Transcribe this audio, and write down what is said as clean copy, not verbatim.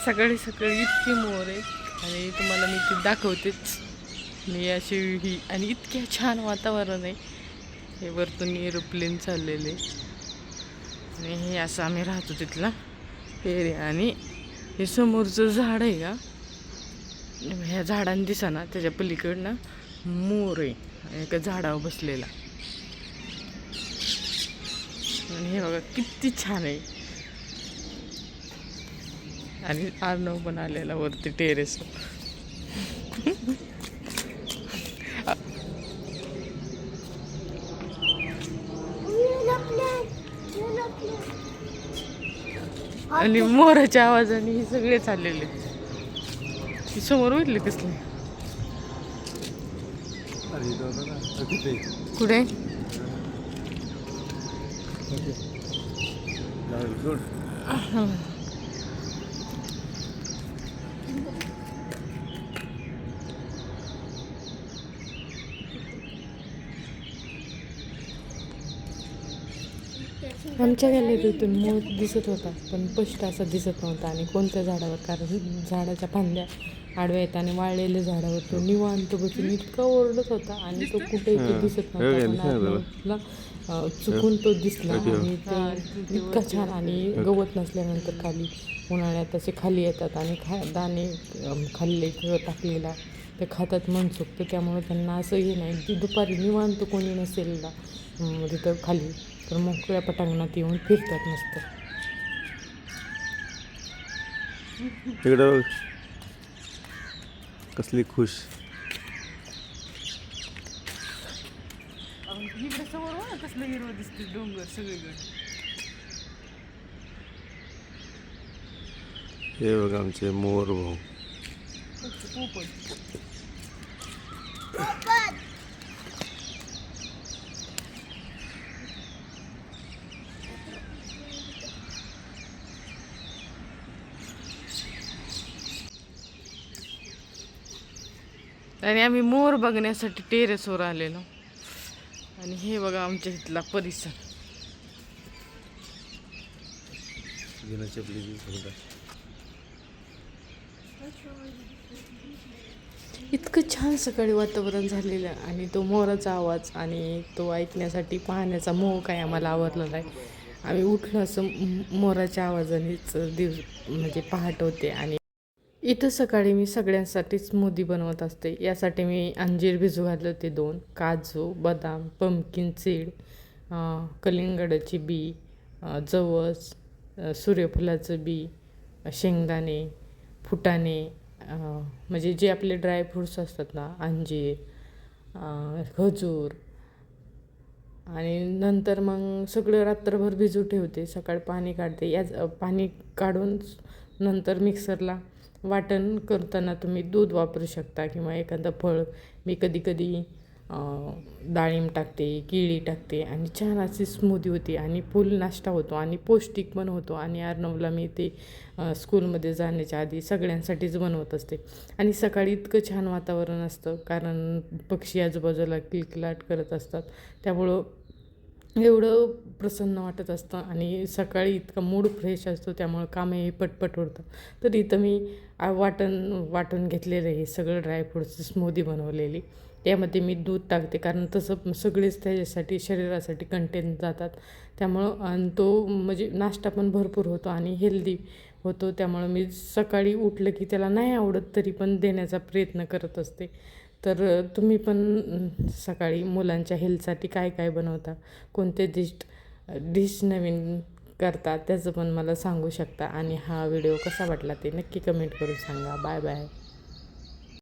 सकाळी सकाळी इतके मोर आहे आणि तुम्हाला मी ती दाखवतेच. मी अशी ही आणि इतक्या छान वातावरण आहे. हे वरतून एरोप्लेन चाललेले आणि हे असं आम्ही राहतो तिथला एरिया. आणि हे समोरचं झाड आहे का, ह्या झाडांनी दिसा त्याच्या पलीकडनं मोर आहे एका झाडावर बसलेला. आणि हे बघा किती छान आहे. आणि अर्णव पण आलेला वरती टेरेस. आणि मोराच्या आवाजाने हे सगळे चाललेले. समोर बघितले कसले कुठे आमच्या गॅलरीतून मोर दिसत होता, पण स्पष्ट असा दिसत नव्हता. आणि कोणत्या झाडावर, कारण झाडाच्या फांद्या आडव्या आहेत आणि वाळलेल्या झाडावर तो निवांत बसून इतका ओरडत होता आणि तो कुठे इथे दिसत नव्हता. चुकून तो दिसला आणि ते इतका छान. आणि गवत नसल्यानंतर खाली उन्हाळ्यात असे खाली येतात आणि दाणे खाल्ले किंवा टाकलेला ते खातात मनसोक्त. त्यामुळे त्यांना असं हे नाही की दुपारी निवांत कोणी नसेल तिथं खाली तर मोकळ्या पटांगणात येऊन फिरतात मस्त. इकडं कसली खुश. इकडे समोर कसलं हिरवं दिसते डोंगर सगळीकडे. हे बघा आमचे मोर भाऊ. आणि आम्ही मोर बघण्यासाठी टेरेसवर आलेलो. आणि हे बघा आमच्या इथला परिसर. इतकं छान सकाळी वातावरण झालेलं आणि तो मोराचा आवाज आणि तो ऐकण्यासाठी पाहण्याचा मोह काय आम्हाला आवडला नाही. आम्ही उठलो असं मोराच्या आवाजानेच म्हणजे पहाट होते. आणि इथं सकाळी मी सगळ्यांसाठी स्मूदी बनवत असते. यासाठी मी अंजीर भिजू घातले होते 2, काजू, बदाम, पंपकिन सीड, कलिंगडाची बी, जवस, सूर्यफुलाचं बी, शेंगदाणे, फुटाणे, म्हणजे जे आपले ड्रायफ्रूट्स असतात ना, अंजीर, खजूर. आणि नंतर मग सगळं रात्रभर भिजू ठेवते. सकाळी पाणी काढते. याच पाणी काढून नंतर मिक्सरला वाटण करताना तुम्ही दूध वापरू शकता किंवा एखादं फळ. मी कधी कधी डाळिंब टाकते, केळी टाकते आणि छान अशी स्मूदी होती आणि फुल नाश्ता होतो आणि पौष्टिक पण होतो. आणि अर्णवला मी ते स्कूलमध्ये जाण्याच्या आधी सगळ्यांसाठीच बनवत असते. आणि सकाळी इतकं छान वातावरण असतं कारण पक्षी आजूबाजूला किलकिलाट करत असतात. त्यामुळं एवढं प्रसन्न वाटत असतं आणि सकाळी इतका मूड फ्रेश असतो. त्यामुळं कामही पटपट होतं. तर इथं मी वाटून घेतलेलं हे सगळं ड्रायफ्रूटची स्मूदी बनवलेली. त्यामध्ये मी दूध टाकते कारण तसं सगळेच त्याच्यासाठी शरीरासाठी कंटेन जातात. त्यामुळं आणि तो म्हणजे नाश्ता पण भरपूर होतो आणि हेल्दी होतो. त्यामुळं मी सकाळी उठलं की त्याला नाही आवडत तरी पण देण्याचा प्रयत्न करत असते. तर तुम्ही पण सकाळी मुलांच्या हेल्थसाठी काय काय बनवता, कोणते डिश नवीन करता त्याचं पण मला सांगू शकता. आणि हा व्हिडिओ कसा वाटला ते नक्की कमेंट करून सांगा. Bye bye.